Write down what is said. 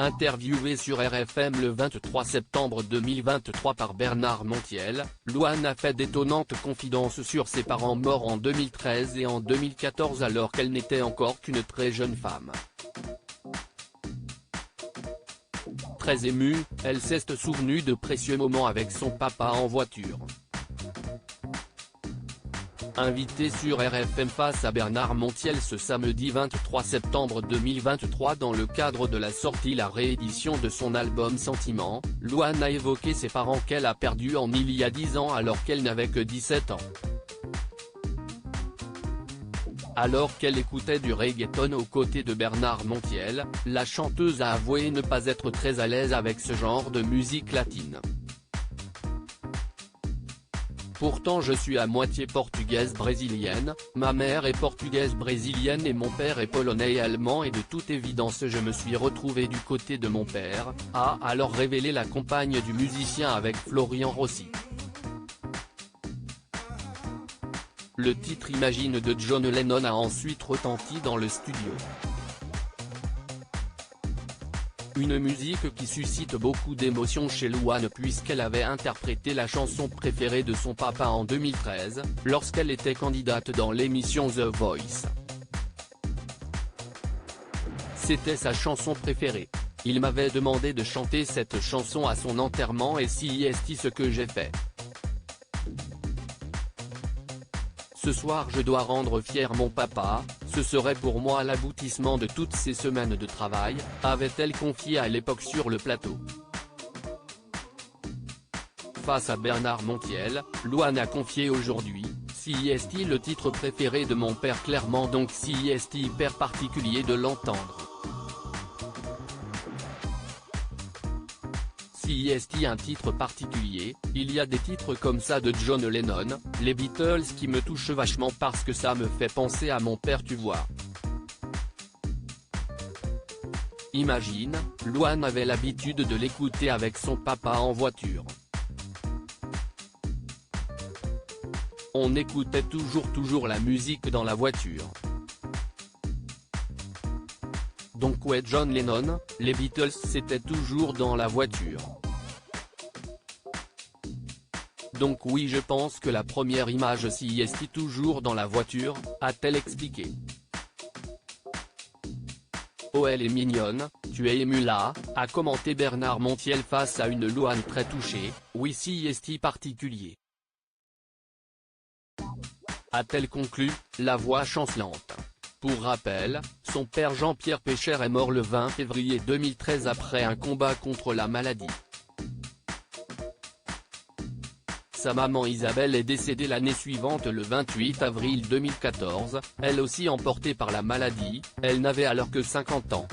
Interviewée sur RFM le 23 septembre 2023 par Bernard Montiel, Louane a fait d'étonnantes confidences sur ses parents morts en 2013 et en 2014 alors qu'elle n'était encore qu'une très jeune femme. Très émue, elle s'est souvenue de précieux moments avec son papa en voiture. Invitée sur RFM face à Bernard Montiel ce samedi 23 septembre 2023 dans le cadre de la sortie la réédition de son album Sentiment, Louane a évoqué ses parents qu'elle a perdus il y a 10 ans alors qu'elle n'avait que 17 ans. Alors qu'elle écoutait du reggaeton aux côtés de Bernard Montiel, la chanteuse a avoué ne pas être très à l'aise avec ce genre de musique latine. Pourtant je suis à moitié portugaise brésilienne, ma mère est portugaise brésilienne et mon père est polonais et allemand et de toute évidence je me suis retrouvée du côté de mon père, a alors révélé la compagne du musicien avec Florian Rossi. Le titre Imagine de John Lennon a ensuite retenti dans le studio. Une musique qui suscite beaucoup d'émotions chez Louane puisqu'elle avait interprété la chanson préférée de son papa en 2013, lorsqu'elle était candidate dans l'émission The Voice. C'était sa chanson préférée. Il m'avait demandé de chanter cette chanson à son enterrement et c'est ce que j'ai fait. Ce soir je dois rendre fier mon papa, ce serait pour moi l'aboutissement de toutes ces semaines de travail, avait-elle confié à l'époque sur le plateau. Face à Bernard Montiel, Louane a confié aujourd'hui, c'est le titre préféré de mon père clairement donc c'est hyper particulier de l'entendre. C'est un titre particulier, il y a des titres comme ça de John Lennon, les Beatles qui me touchent vachement parce que ça me fait penser à mon père tu vois. Imagine, Louane avait l'habitude de l'écouter avec son papa en voiture. On écoutait toujours la musique dans la voiture. Donc ouais John Lennon, les Beatles c'était toujours dans la voiture. Donc oui je pense que la première image c'est toujours dans la voiture, a-t-elle expliqué. Oh elle est mignonne, tu es ému là, a commenté Bernard Montiel face à une Louane très touchée, oui c'est particulier. A-t-elle conclu, la voix chancelante. Pour rappel, son père Jean-Pierre Pécher est mort le 20 février 2013 après un combat contre la maladie. Sa maman Isabelle est décédée l'année suivante le 28 avril 2014, elle aussi emportée par la maladie, elle n'avait alors que 50 ans.